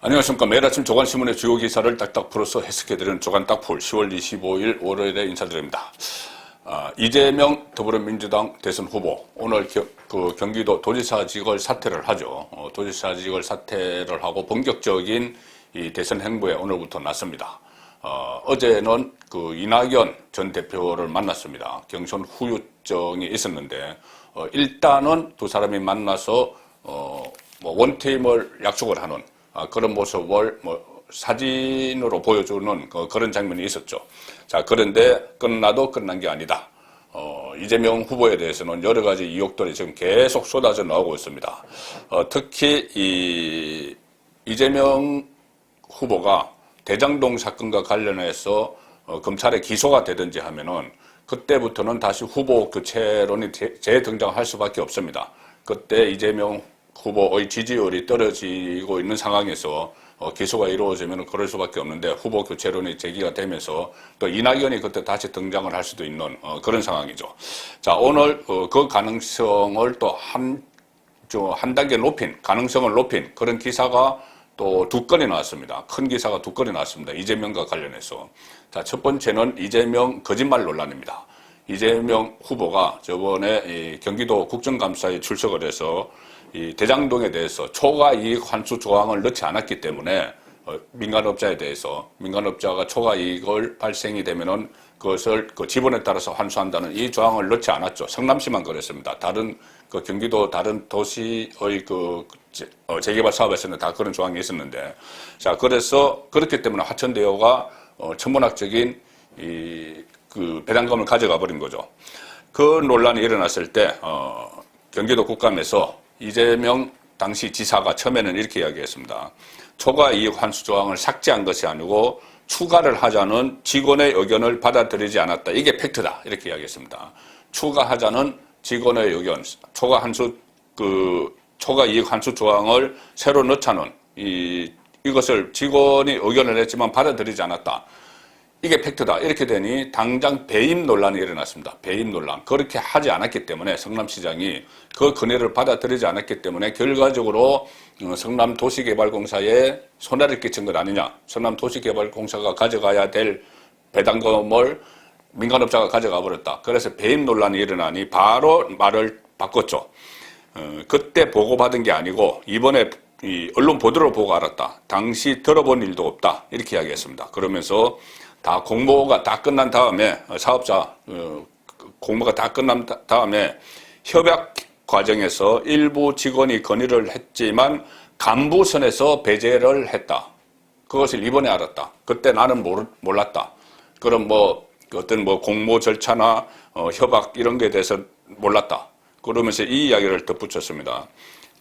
안녕하십니까. 매일 아침 조간신문의 주요 기사를 딱딱 풀어서 해석해드리는 조간딱풀 10월 25일 월요일에 인사드립니다. 이재명 더불어민주당 대선 후보 오늘 경기도 도지사직을 사퇴를 하죠. 도지사직을 사퇴를 하고 본격적인 이 대선 행보에 오늘부터 났습니다. 어제는 이낙연 전 대표를 만났습니다. 경선 후유증이 있었는데 일단은 두 사람이 만나서 원팀을 약속을 하는 그런 모습을 사진으로 보여주는 그런 장면이 있었죠. 자, 그런데 끝나도 끝난 게 아니다. 이재명 후보에 대해서는 여러 가지 의혹들이 지금 계속 쏟아져 나오고 있습니다. 특히 이재명 후보가 대장동 사건과 관련해서 검찰에 기소가 되든지 하면은 그때부터는 다시 후보 교체론이 재등장할 수밖에 없습니다. 그때 이재명 후보의 지지율이 떨어지고 있는 상황에서 기소가 이루어지면 그럴 수밖에 없는데 후보 교체론이 제기가 되면서 또 이낙연이 그때 다시 등장을 할 수도 있는 그런 상황이죠. 자, 오늘 그 가능성을 또 한 단계 높인, 가능성을 높인 그런 기사가 또 두 건이 나왔습니다. 큰 기사가 두 건이 나왔습니다. 이재명과 관련해서. 자, 첫 번째는 이재명 거짓말 논란입니다. 이재명 후보가 저번에 경기도 국정감사에 출석을 해서 이 대장동에 대해서 초과 이익 환수 조항을 넣지 않았기 때문에 민간업자에 대해서 민간업자가 초과 이익을 발생이 되면은 그것을 지분에 따라서 환수한다는 이 조항을 넣지 않았죠. 성남시만 그랬습니다. 다른 경기도 다른 도시의 재개발 사업에서는 다 그런 조항이 있었는데, 자, 그래서 그렇기 때문에 화천대유가 천문학적인 배당금을 가져가 버린 거죠. 그 논란이 일어났을 때 경기도 국감에서 이재명 당시 지사가 처음에는 이렇게 이야기했습니다. 초과 이익 환수 조항을 삭제한 것이 아니고 추가를 하자는 직원의 의견을 받아들이지 않았다. 이게 팩트다. 이렇게 이야기했습니다. 추가하자는 직원의 의견, 초과 이익 환수 조항을 새로 넣자는 이것을 직원이 의견을 냈지만 받아들이지 않았다. 이게 팩트다. 이렇게 되니 당장 배임 논란이 일어났습니다. 배임 논란. 그렇게 하지 않았기 때문에 성남시장이 그 건의를 받아들이지 않았기 때문에 결과적으로 성남도시개발공사에 손해를 끼친 것 아니냐. 성남도시개발공사가 가져가야 될 배당금을 민간업자가 가져가 버렸다. 그래서 배임 논란이 일어나니 바로 말을 바꿨죠. 그때 보고받은 게 아니고 이번에 언론 보도로 보고 알았다. 당시 들어본 일도 없다. 이렇게 이야기했습니다. 그러면서 다 공모가 다 끝난 다음에 사업자 공모가 다 끝난 다음에 협약 과정에서 일부 직원이 건의를 했지만 간부선에서 배제를 했다. 그것을 이번에 알았다. 그때 나는 몰랐다. 그럼 어떤 공모 절차나 협약 이런 거에 대해서 몰랐다. 그러면서 이 이야기를 덧붙였습니다.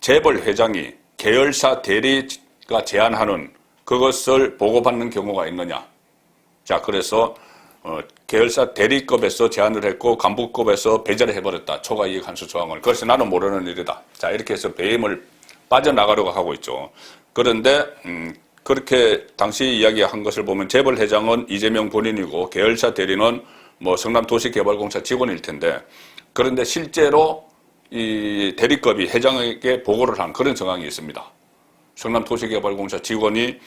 재벌 회장이 계열사 대리가 제안하는 그것을 보고받는 경우가 있느냐. 자, 그래서 계열사 대리급에서 제안을 했고 간부급에서 배제를 해버렸다. 초과 이익 환수 조항을. 그래서 나는 모르는 일이다. 자, 이렇게 해서 배임을 빠져나가려고 하고 있죠. 그런데 그렇게 당시 이야기한 것을 보면 재벌 회장은 이재명 본인이고 계열사 대리는 성남도시개발공사 직원일 텐데, 그런데 실제로 이 대리급이 회장에게 보고를 한 그런 정황이 있습니다. 성남도시개발공사 직원이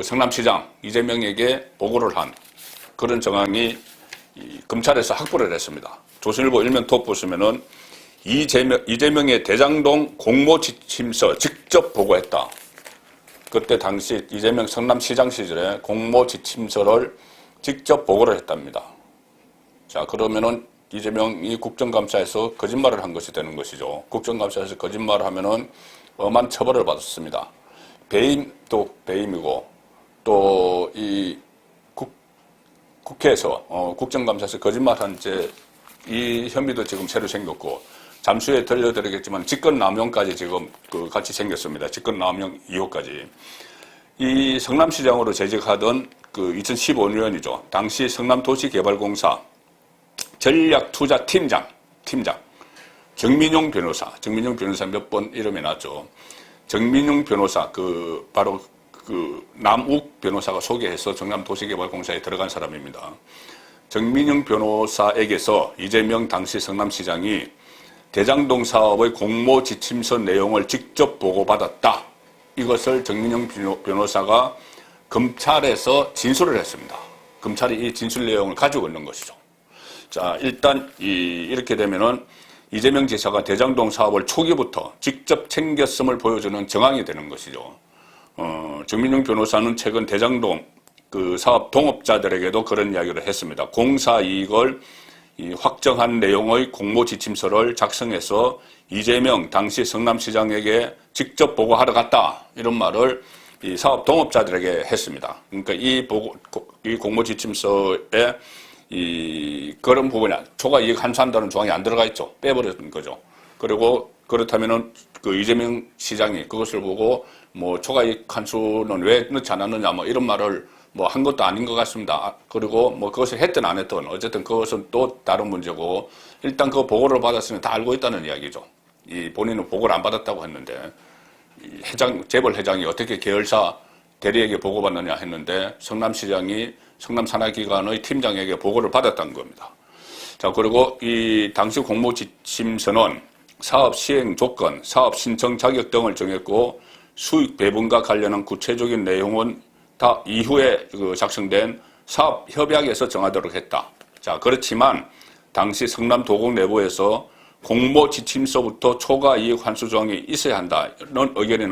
성남시장 이재명에게 보고를 한 그런 정황이 검찰에서 확보를 했습니다. 조선일보 일면톱 보시면은 이재명의 대장동 공모 지침서 직접 보고했다. 그때 당시 이재명 성남시장 시절에 공모 지침서를 직접 보고를 했답니다. 자, 그러면은 이재명이 국정감사에서 거짓말을 한 것이 되는 것이죠. 국정감사에서 거짓말을 하면은 엄한 처벌을 받았습니다. 배임도 배임이고 또 이 국회에서 국정감사에서 거짓말한 이 혐의도 지금 새로 생겼고, 잠수에 들려드리겠지만 직권남용까지 지금 같이 생겼습니다. 직권남용 의혹까지. 이 성남시장으로 재직하던 2015년이죠. 당시 성남도시개발공사 전략투자팀장 정민용 변호사 몇 번 이름이 났죠. 정민용 변호사, 바로 남욱 변호사가 소개해서 성남도시개발공사에 들어간 사람입니다. 정민용 변호사에게서 이재명 당시 성남시장이 대장동 사업의 공모 지침서 내용을 직접 보고받았다. 이것을 정민영 변호사가 검찰에서 진술을 했습니다. 검찰이 이 진술 내용을 가지고 있는 것이죠. 자, 일단 이렇게 되면은 이재명 지사가 대장동 사업을 초기부터 직접 챙겼음을 보여주는 정황이 되는 것이죠. 정민영 변호사는 최근 대장동 그 사업 동업자들에게도 그런 이야기를 했습니다. 공사 이익을 확정한 내용의 공모지침서를 작성해서 이재명 당시 성남시장에게 직접 보고하러 갔다. 이런 말을 이 사업 동업자들에게 했습니다. 그러니까 이 공모지침서에 그런 부분이 초과 이익 환수한다는 조항이 안 들어가 있죠. 빼버린 거죠. 그리고 그렇다면은 그 이재명 시장이 그것을 보고 뭐 초과 이익 환수는 왜 넣지 않았느냐 뭐 이런 말을 뭐 한 것도 아닌 것 같습니다. 그리고 뭐 그것을 했든 안 했든 어쨌든 그것은 또 다른 문제고 일단 그 보고를 받았으면 다 알고 있다는 이야기죠. 본인은 보고를 안 받았다고 했는데 재벌 회장이 어떻게 계열사 대리에게 보고받느냐 했는데 성남시장이 성남산하기관의 팀장에게 보고를 받았다는 겁니다. 자, 그리고 이 당시 공모지침서는 사업 시행 조건, 사업 신청 자격 등을 정했고 수익 배분과 관련한 구체적인 내용은 다 이후에 작성된 사업 협약에서 정하도록 했다. 자, 그렇지만 당시 성남도공 내부에서 공모지침서부터 초과 이익 환수 조항이 있어야 한다는 의견이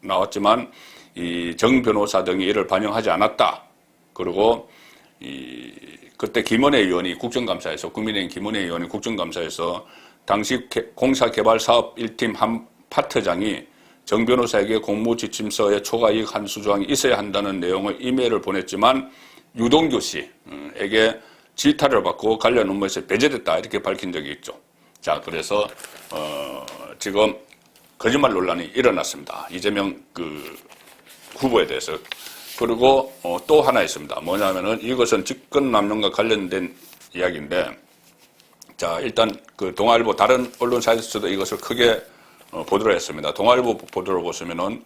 나왔지만 이 정 변호사 등이 이를 반영하지 않았다. 그리고 그때 김은혜 의원이 국정감사에서 국민의힘 김은혜 의원이 국정감사에서 당시 공사개발사업 1팀 한 파트장이 정 변호사에게 공모지침서에 초과 이익 환수 조항이 있어야 한다는 내용의 이메일을 보냈지만 유동규 씨에게 질타를 받고 관련 업무에서 배제됐다 이렇게 밝힌 적이 있죠. 자, 그래서 지금 거짓말 논란이 일어났습니다. 이재명 후보에 대해서. 그리고 또 하나 있습니다. 뭐냐면은 이것은 직권남용과 관련된 이야기인데, 자, 일단 동아일보 다른 언론사에서도 이것을 크게 보도를 했습니다. 동아일보 보도를 보시면은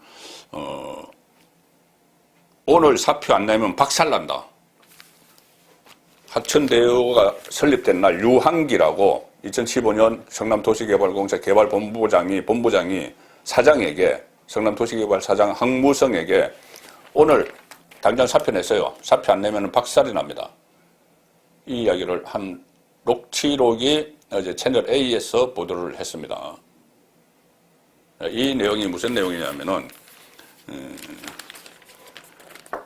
오늘 사표 안 내면 박살난다. 하천대유가 설립된 날 유한기라고 2015년 성남도시개발공사 개발본부장이 사장에게 성남도시개발 사장 황무성에게 오늘 당장 사표 냈어요. 사표 안 내면 박살이 납니다. 이 이야기를 한 녹취록이 어제 채널 A에서 보도를 했습니다. 이 내용이 무슨 내용이냐면은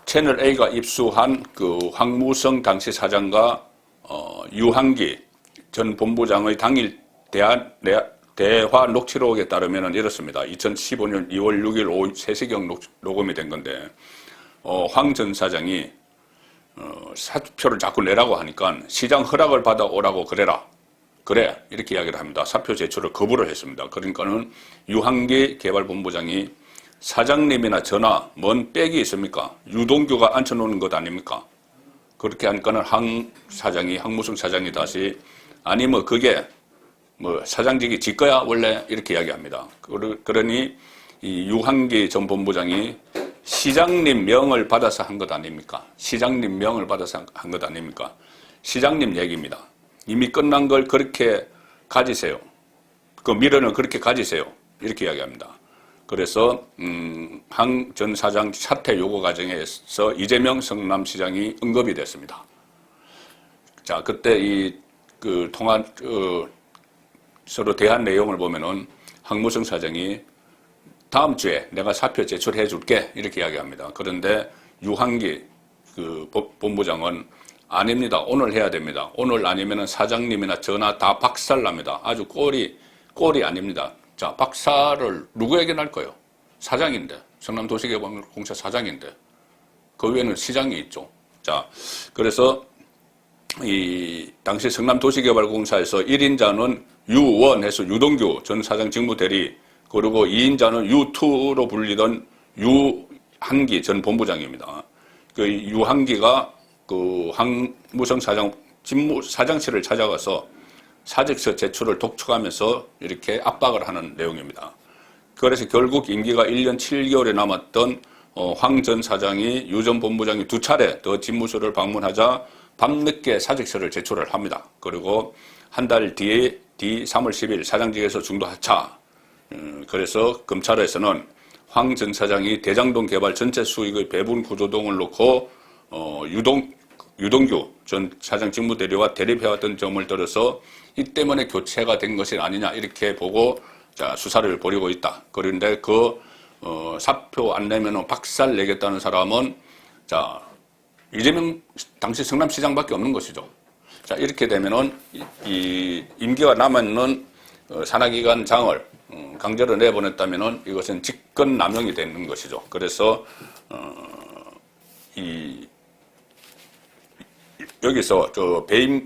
채널 A가 입수한 황무성 당시 사장과 유한기 전 본부장의 당일 대화 녹취록에 따르면 이렇습니다. 2015년 2월 6일 오후 3시경 녹음이 된 건데 황 전 사장이 사표를 자꾸 내라고 하니까 시장 허락을 받아 오라고 그래라. 그래 이렇게 이야기를 합니다. 사표 제출을 거부를 했습니다. 그러니까는 유한기 개발본부장이 사장님이나 전화 뭔 빽이 있습니까? 유동규가 앉혀놓는 것 아닙니까? 그렇게 하니까는 황무성 사장이 다시 아니 뭐 그게 뭐 사장직이 지 거야 원래 이렇게 이야기합니다. 그러니 이 유한기 전 본부장이 시장님 명을 받아서 한 것 아닙니까? 시장님 명을 받아서 한 것 아닙니까? 시장님 얘기입니다. 이미 끝난 걸 그렇게 가지세요. 그 미련을 그렇게 가지세요. 이렇게 이야기합니다. 그래서 황 전 사장 사퇴 요구 과정에서 이재명 성남시장이 언급이 됐습니다. 자, 그때 서로 대한 내용을 보면은 황무성 사장이 다음 주에 내가 사표 제출해 줄게 이렇게 이야기합니다. 그런데 유한기 본부장은 아닙니다. 오늘 해야 됩니다. 오늘 아니면은 사장님이나 전화 다 박살납니다. 아주 꼴이 아닙니다. 자, 박살을 누구에게 날 거예요? 사장인데. 성남도시개발공사 사장인데. 그 위에는 시장이 있죠. 자, 그래서 당시 성남도시개발공사에서 1인자는 유원해서 유동규 전 사장 직무대리, 그리고 2인자는 U2로 불리던 유한기 전 본부장입니다. 유한기가 황무성 사장실을 찾아가서 사직서 제출을 독촉하면서 이렇게 압박을 하는 내용입니다. 그래서 결국 임기가 1년 7개월에 남았던 황 전 사장이 유 전 본부장이 2차례 더 집무실을 방문하자 밤늦게 사직서를 제출을 합니다. 그리고 한 달 뒤 3월 10일 사장직에서 중도 하차. 그래서 검찰에서는 황 전 차장이 대장동 개발 전체 수익의 배분 구조동을 놓고 유동규 전 차장 직무대리와 대립해왔던 점을 들어서 이 때문에 교체가 된 것이 아니냐 이렇게 보고 자, 수사를 벌이고 있다. 그런데 사표 안 내면 박살 내겠다는 사람은 자, 이재명 당시 성남시장밖에 없는 것이죠. 자, 이렇게 되면은 이 임기가 남아있는 산하기관 장을 강제로 내보냈다면은 이것은 직권 남용이 되는 것이죠. 그래서 여기서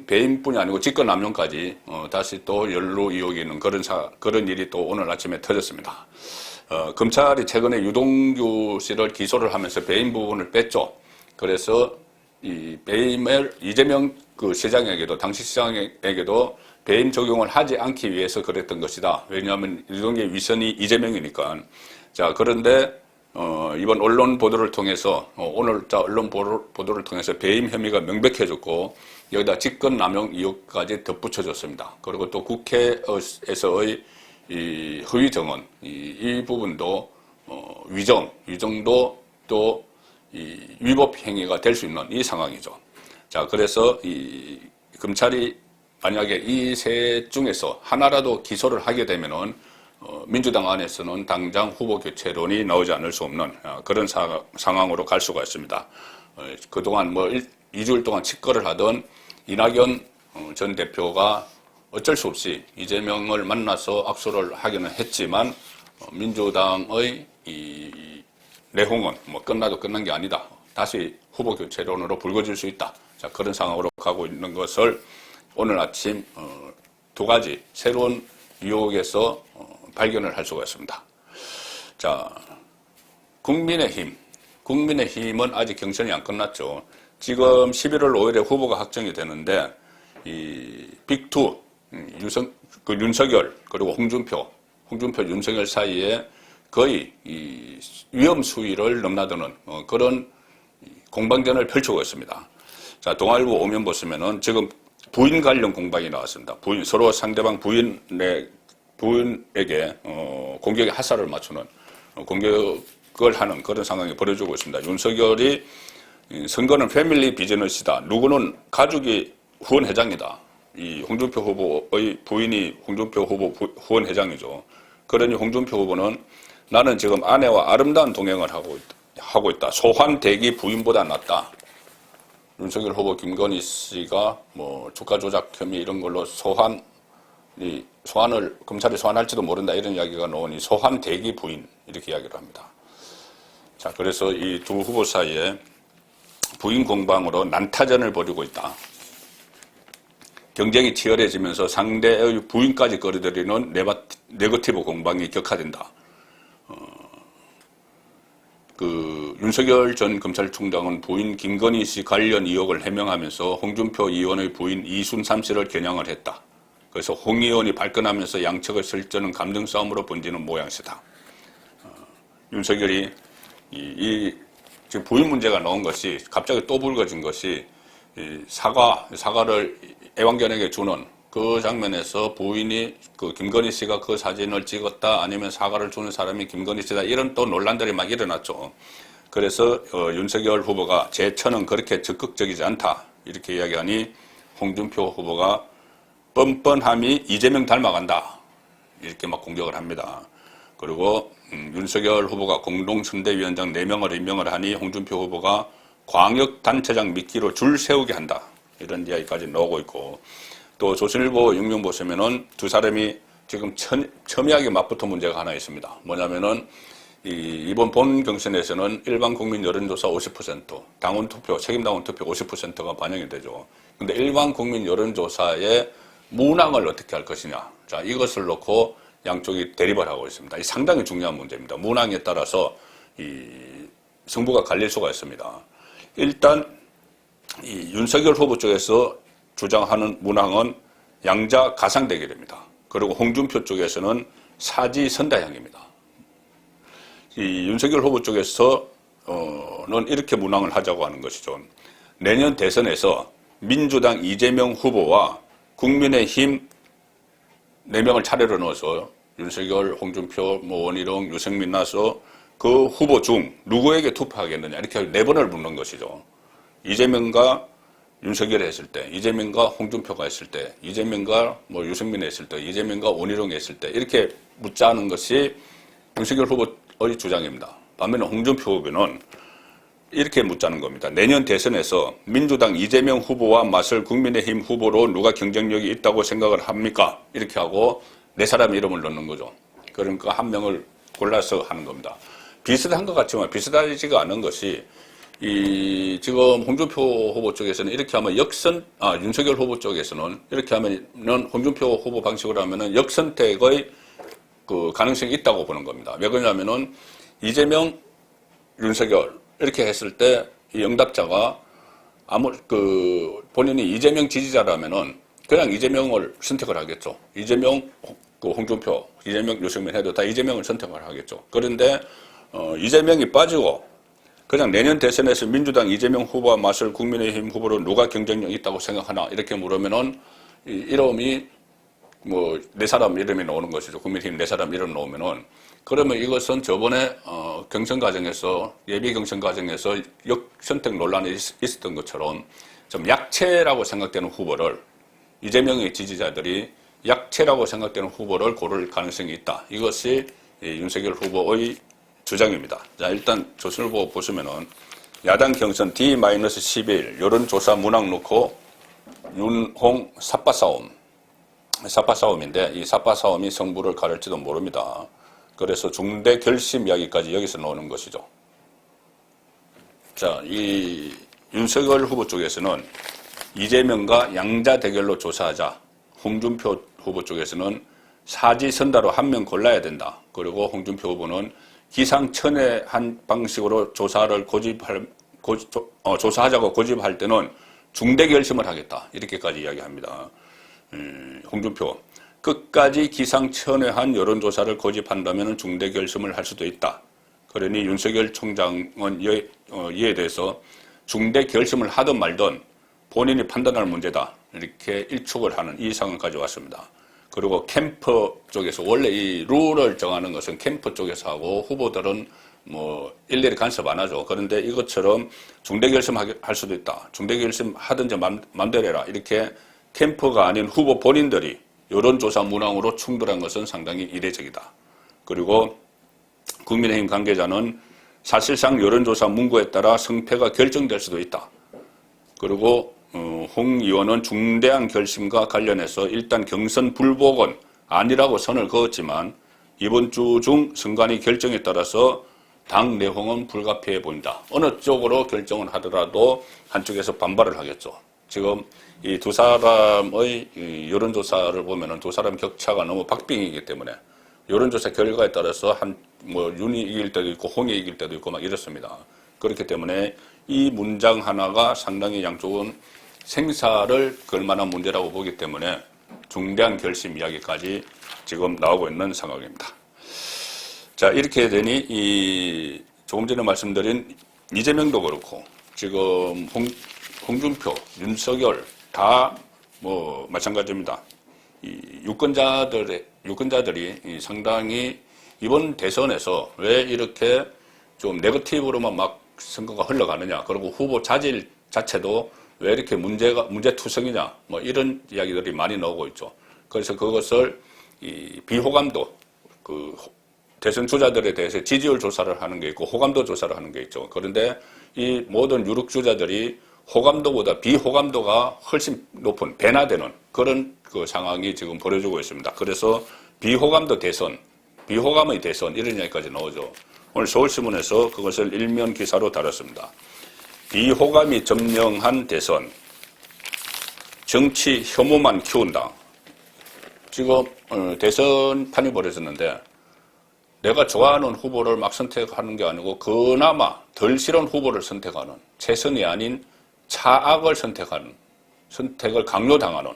배임뿐이 아니고 직권 남용까지 다시 또 연루 의혹이 있는 그런 일이 또 오늘 아침에 터졌습니다. 검찰이 최근에 유동규 씨를 기소를 하면서 배임 부분을 뺐죠. 그래서 이 배임을 이재명 시장에게도 당시 시장에게도 배임 적용을 하지 않기 위해서 그랬던 것이다. 왜냐하면 유동규의 위선이 이재명이니까. 자, 그런데 이번 언론 보도를 통해서 오늘자 언론 보도를 통해서 배임 혐의가 명백해졌고 여기다 직권 남용 의혹까지 덧붙여졌습니다. 그리고 또 국회에서의 이 허위 정언 이 부분도 위정도 또 이 위법 행위가 될 수 있는 이 상황이죠. 자, 그래서 이 검찰이 만약에 이 세 중에서 하나라도 기소를 하게 되면은 민주당 안에서는 당장 후보 교체론이 나오지 않을 수 없는 그런 상황으로 갈 수가 있습니다. 그동안 2주일 동안 직거를 하던 이낙연 전 대표가 어쩔 수 없이 이재명을 만나서 악수를 하기는 했지만 민주당의 이 내홍은 끝나도 끝난 게 아니다. 다시 후보 교체론으로 불거질 수 있다. 자, 그런 상황으로 가고 있는 것을 오늘 아침 두 가지 새로운 유혹에서 발견을 할 수가 있습니다. 자, 국민의힘은 아직 경선이 안 끝났죠. 지금 11월 5일에 후보가 확정이 되는데 이 빅2 윤석열 그리고 홍준표 윤석열 사이에 거의 이 위험 수위를 넘나드는 그런 공방전을 펼치고 있습니다. 자, 동아일보 오면 보시면은 지금 부인 관련 공방이 나왔습니다. 서로 상대방 부인에게 공격의 화살을 맞추는 공격을 하는 그런 상황이 벌어지고 있습니다. 윤석열이 선거는 패밀리 비즈니스다. 누구는 가족이 후원회장이다. 이 홍준표 후보의 부인이 홍준표 후보 후원회장이죠. 그러니 홍준표 후보는 나는 지금 아내와 아름다운 동행을 하고 있다. 소환 대기 부인보다 낫다. 윤석열 후보 김건희 씨가 주가 조작 혐의 이런 걸로 소환을 검찰이 소환할지도 모른다 이런 이야기가 나오니 소환 대기 부인 이렇게 이야기를 합니다. 자, 그래서 이 두 후보 사이에 부인 공방으로 난타전을 벌이고 있다. 경쟁이 치열해지면서 상대의 부인까지 끌어들이는 네거티브 공방이 격화된다. 윤석열 전 검찰총장은 부인 김건희 씨 관련 의혹을 해명하면서 홍준표 의원의 부인 이순삼 씨를 겨냥을 했다. 그래서 홍 의원이 발끈하면서 양측의 설전은 감정 싸움으로 번지는 모양새다. 윤석열이 지금 부인 문제가 나온 것이 갑자기 또 불거진 것이 사과를 애완견에게 주는 그 장면에서 부인이 김건희 씨가 그 사진을 찍었다 아니면 사과를 주는 사람이 김건희 씨다 이런 또 논란들이 막 일어났죠. 그래서 윤석열 후보가 제 처는 그렇게 적극적이지 않다 이렇게 이야기하니 홍준표 후보가 뻔뻔함이 이재명 닮아간다 이렇게 막 공격을 합니다. 그리고 윤석열 후보가 공동선대위원장 4명을 임명을 하니 홍준표 후보가 광역단체장 미끼로 줄 세우게 한다 이런 이야기까지 나오고 있고 또 조선일보 영명 보시면은 두 사람이 지금 첨예하게 맞붙은 문제가 하나 있습니다. 뭐냐면은 이번 본 경선에서는 일반 국민 여론조사 50%, 당원 투표, 책임당원 투표 50%가 반영이 되죠. 근데 일반 국민 여론조사의 문항을 어떻게 할 것이냐. 자, 이것을 놓고 양쪽이 대립을 하고 있습니다. 이 상당히 중요한 문제입니다. 문항에 따라서 승부가 갈릴 수가 있습니다. 일단 이 윤석열 후보 쪽에서 주장하는 문항은 양자 가상 대결입니다. 그리고 홍준표 쪽에서는 사지 선다형입니다. 이 윤석열 후보 쪽에서는 이렇게 문항을 하자고 하는 것이죠. 내년 대선에서 민주당 이재명 후보와 국민의힘 4명을 차례로 넣어서 윤석열, 홍준표, 원희룡, 유승민 나서 그 후보 중 누구에게 투표하겠느냐 이렇게 4번을 묻는 것이죠. 이재명과 윤석열이 했을 때, 이재명과 홍준표가 했을 때, 이재명과 뭐 유승민이 했을 때, 이재명과 원희룡이 했을 때 이렇게 묻자는 것이 윤석열 후보의 주장입니다. 반면에 홍준표 후보는 이렇게 묻자는 겁니다. 내년 대선에서 민주당 이재명 후보와 맞설 국민의힘 후보로 누가 경쟁력이 있다고 생각을 합니까? 이렇게 하고 4사람 이름을 넣는 거죠. 그러니까 한 명을 골라서 하는 겁니다. 비슷한 것 같지만 비슷하지가 않은 것이 지금 홍준표 후보 쪽에서는 이렇게 하면 윤석열 후보 쪽에서는 이렇게 하면은 홍준표 후보 방식으로 하면은 역선택의 그 가능성이 있다고 보는 겁니다. 왜 그러냐면은 이재명, 윤석열 이렇게 했을 때 이 응답자가 본인이 이재명 지지자라면은 그냥 이재명을 선택을 하겠죠. 이재명, 홍준표, 이재명, 유승민 해도 다 이재명을 선택을 하겠죠. 그런데 이재명이 빠지고 그냥 내년 대선에서 민주당 이재명 후보와 맞설 국민의힘 후보로 누가 경쟁력 있다고 생각하나 이렇게 물으면은 이름이 뭐 4사람 이름이 나오는 것이죠. 국민의힘 4사람 이름 나오면은 그러면 이것은 저번에 경선 과정에서 예비 경선 과정에서 역선택 논란이 있었던 것처럼 좀 약체라고 생각되는 후보를 이재명의 지지자들이 약체라고 생각되는 후보를 고를 가능성이 있다. 이것이 윤석열 후보의 주장입니다. 자, 일단 조선일보 보시면은 야당 경선 D-12일 여론조사 문항 놓고 윤홍 삿바싸움인데 이 삿바싸움이 성부를 가를지도 모릅니다. 그래서 중대 결심 이야기까지 여기서 나오는 것이죠. 자, 이 윤석열 후보 쪽에서는 이재명과 양자 대결로 조사하자. 홍준표 후보 쪽에서는 사지선다로 한 명 골라야 된다. 그리고 홍준표 후보는 기상천외한 방식으로 조사하자고 고집할 때는 중대 결심을 하겠다. 이렇게까지 이야기합니다. 홍준표. 끝까지 기상천외한 여론조사를 고집한다면 중대 결심을 할 수도 있다. 그러니 윤석열 총장은 이에 대해서 중대 결심을 하든 말든 본인이 판단할 문제다. 이렇게 일축을 하는 이 상황까지 왔습니다. 그리고 캠프 쪽에서 원래 이 룰을 정하는 것은 캠프 쪽에서 하고 후보들은 뭐 일일이 간섭 안 하죠. 그런데 이것처럼 중대 결심할 수도 있다. 중대 결심 하든지 맘대로 해라. 이렇게 캠프가 아닌 후보 본인들이 여론조사 문항으로 충돌한 것은 상당히 이례적이다. 그리고 국민의힘 관계자는 사실상 여론조사 문구에 따라 승패가 결정될 수도 있다. 그리고 홍 의원은 중대한 결심과 관련해서 일단 경선 불복은 아니라고 선을 그었지만 이번 주 중 선관위 결정에 따라서 당 내홍은 불가피해 보인다. 어느 쪽으로 결정을 하더라도 한쪽에서 반발을 하겠죠. 지금 이 2사람의 여론조사를 보면은 2사람 격차가 너무 박빙이기 때문에 여론조사 결과에 따라서 윤이 이길 때도 있고 홍이 이길 때도 있고 막 이렇습니다. 그렇기 때문에 이 문장 하나가 상당히 양쪽은 생사를 걸 만한 문제라고 보기 때문에 중대한 결심 이야기까지 지금 나오고 있는 상황입니다. 자, 이렇게 되니 조금 전에 말씀드린 이재명도 그렇고 지금 홍준표, 윤석열 다 뭐 마찬가지입니다. 이 유권자들이 상당히 이번 대선에서 왜 이렇게 좀 네거티브로만 막 선거가 흘러가느냐. 그리고 후보 자질 자체도 왜 이렇게 문제투성이냐. 뭐 이런 이야기들이 많이 나오고 있죠. 그래서 그것을 비호감도 대선 주자들에 대해서 지지율 조사를 하는 게 있고 호감도 조사를 하는 게 있죠. 그런데 이 모든 유력 주자들이 호감도보다 비호감도가 훨씬 높은 배나되는 그런 상황이 지금 벌어지고 있습니다. 그래서 비호감도 대선, 비호감의 대선 이런 이야기까지 나오죠. 오늘 서울신문에서 그것을 일면 기사로 다뤘습니다. 비호감이 점령한 대선, 정치 혐오만 키운다. 지금 대선판이 벌어졌는데 내가 좋아하는 후보를 막 선택하는 게 아니고 그나마 덜 싫은 후보를 선택하는, 최선이 아닌 차악을 선택을 강요당하는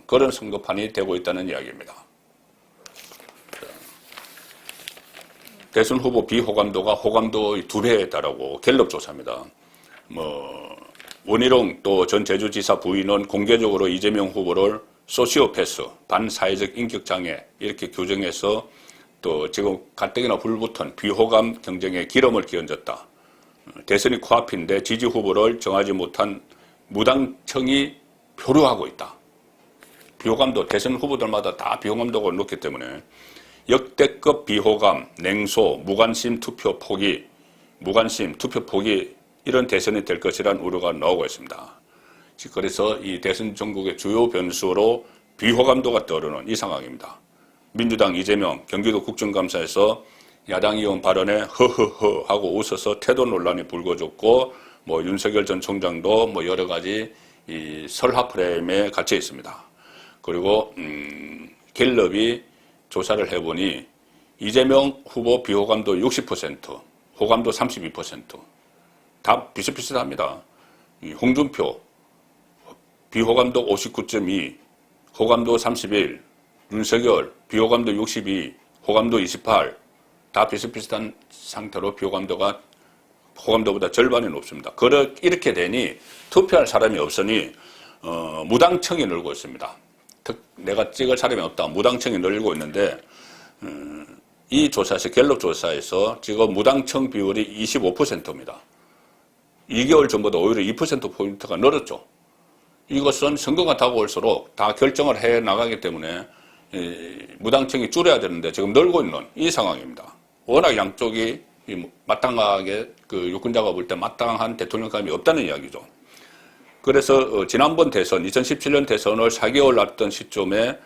그런 선거판이 되고 있다는 이야기입니다. 대선 후보 비호감도가 호감도의 2배에 달하고 갤럽 조사입니다. 원희룡 또 전 제주지사 부인은 공개적으로 이재명 후보를 소시오패스, 반사회적 인격장애 이렇게 규정해서 또 지금 가뜩이나 불붙은 비호감 경쟁에 기름을 끼얹었다. 대선이 코앞인데 지지 후보를 정하지 못한 무당청이 표류하고 있다. 비호감도 대선 후보들마다 다 비호감도가 높기 때문에 역대급 비호감, 냉소, 무관심 투표 포기, 이런 대선이 될 것이라는 우려가 나오고 있습니다. 그래서 이 대선 전국의 주요 변수로 비호감도가 떠오르는 이 상황입니다. 민주당 이재명 경기도 국정감사에서 야당 의원 발언에 허허허 하고 웃어서 태도 논란이 불거졌고, 윤석열 전 총장도 여러 가지 이 설화 프레임에 갇혀 있습니다. 그리고 갤럽이 조사를 해보니 이재명 후보 비호감도 60%, 호감도 32%, 다 비슷비슷합니다. 홍준표 비호감도 59.2, 호감도 31, 윤석열 비호감도 62, 호감도 28, 다 비슷비슷한 상태로 비호감도가 호감도보다 절반이 높습니다. 이렇게 되니 투표할 사람이 없으니 무당청이 늘고 있습니다. 내가 찍을 사람이 없다. 무당청이 늘고 있는데 이 조사에서 갤럽 조사에서 지금 무당청 비율이 25%입니다. 2개월 전보다 오히려 2%포인트가 늘었죠. 이것은 선거가 다가올수록 다 결정을 해 나가기 때문에 무당청이 줄여야 되는데 지금 늘고 있는 이 상황입니다. 워낙 양쪽이 마땅하게 유권자가 볼 때 마땅한 대통령감이 없다는 이야기죠. 그래서 지난번 대선 2017년 대선을 4개월 앞둔 시점에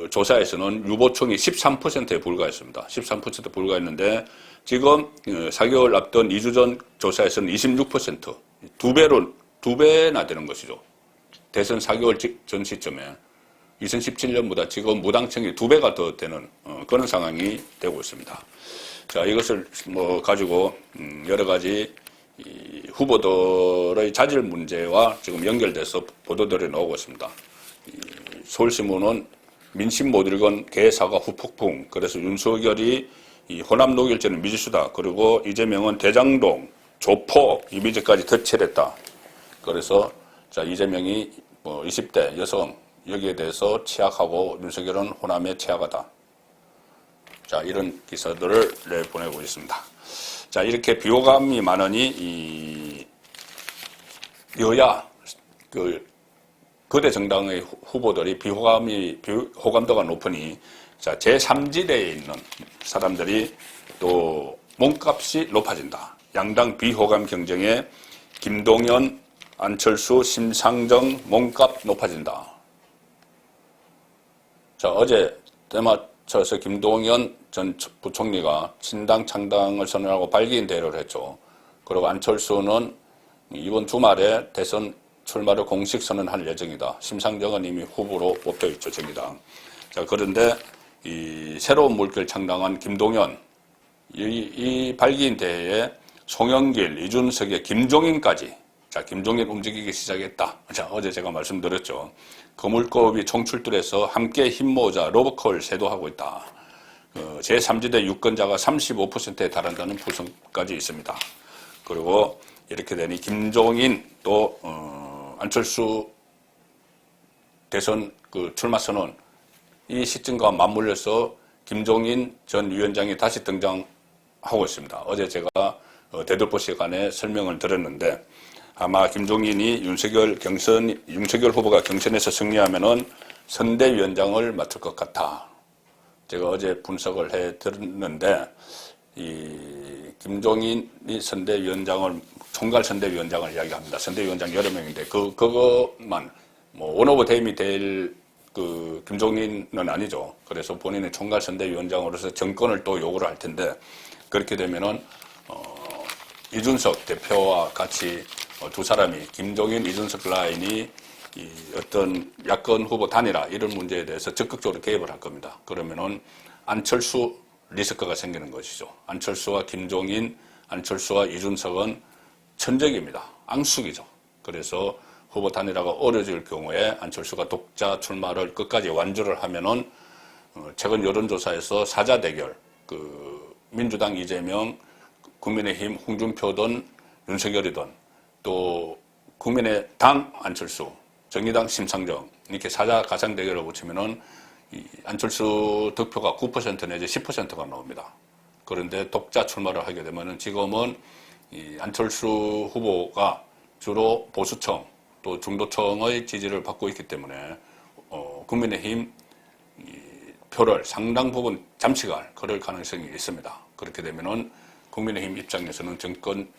조사에서는 유보총이 13%에 불과했습니다. 13% 불과했는데 지금 4개월 앞둔 2주 전 조사에서는 26%, 두 배나 되는 것이죠. 대선 4개월 전 시점에 2017년보다 지금 무당청이 2배가 더 되는 그런 상황이 되고 있습니다. 자, 이것을 가지고 여러 가지 후보들의 자질 문제와 지금 연결돼서 보도들이 나오고 있습니다. 서울신문은 민심 못 읽은 개사과 후폭풍. 그래서 윤석열이 호남 녹일죄는 미지수다. 그리고 이재명은 대장동, 조폭, 이미지까지 덧칠했다. 그래서 자, 이재명이 20대 여성 여기에 대해서 취약하고 윤석열은 호남에 취약하다. 자, 이런 기사들을 내보내고 있습니다. 자, 이렇게 비호감이 많으니 여야 거대 정당의 후보들이 호감도가 높으니 자, 제3지대에 있는 사람들이 또 몸값이 높아진다. 양당 비호감 경쟁에 김동연, 안철수, 심상정 몸값 높아진다. 자, 어제 때맞춰서 김동연 전 부총리가 신당 창당을 선언하고 발기인 대회를 했죠. 그리고 안철수는 이번 주말에 대선 출마를 공식 선언할 예정이다. 심상정은 이미 후보로 뽑혀 있죠, 정의당. 자, 그런데 이 새로운 물결 창당한 김동연, 이 발기인 대회에 송영길, 이준석의 김종인까지, 자, 김종인 움직이기 시작했다. 자, 어제 제가 말씀드렸죠. 거물급이 총출두해서 함께 힘 모으자 로버콜 세도하고 있다. 제3지대 유권자가 35%에 달한다는 분석까지 있습니다. 그리고 이렇게 되니 김종인 또 안철수 대선 출마 선언 이 시점과 맞물려서 김종인 전 위원장이 다시 등장하고 있습니다. 어제 제가 대들보 시간에 설명을 드렸는데 아마 김종인이 윤석열 후보가 경선에서 승리하면은 선대위원장을 맡을 것 같아. 제가 어제 분석을 해 드렸는데 이 김종인이 총괄 선대위원장을 이야기합니다. 선대위원장 여러 명인데 그것만 원 오브 데임이 될 김종인은 아니죠. 그래서 본인의 총괄 선대위원장으로서 정권을 또 요구를 할 텐데 그렇게 되면은 이준석 대표와 같이 두 사람이 김종인, 이준석 라인이 어떤 야권 후보 단일화 이런 문제에 대해서 적극적으로 개입을 할 겁니다. 그러면은 안철수 리스크가 생기는 것이죠. 안철수와 김종인, 안철수와 이준석은 천적입니다. 앙숙이죠. 그래서 후보 단일화가 어려질 경우에 안철수가 독자 출마를 끝까지 완주를 하면은 최근 여론조사에서 사자 대결, 민주당 이재명, 국민의힘 홍준표든 윤석열이든 또 국민의당 안철수, 정의당 심상정 이렇게 사자 가상 대결을 붙이면은 이 안철수 득표가 9% 내지 10%가 나옵니다. 그런데 독자 출마를 하게 되면은 지금은 이 안철수 후보가 주로 보수층 또 중도층의 지지를 받고 있기 때문에 국민의힘 표를 상당 부분 잠식할 그럴 가능성이 있습니다. 그렇게 되면은 국민의힘 입장에서는 정권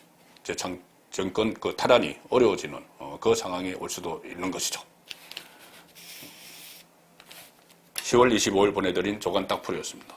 그 탈환이 어려워지는 그 상황이 올 수도 있는 것이죠. 10월 25일 보내드린 조간 딱풀이었습니다.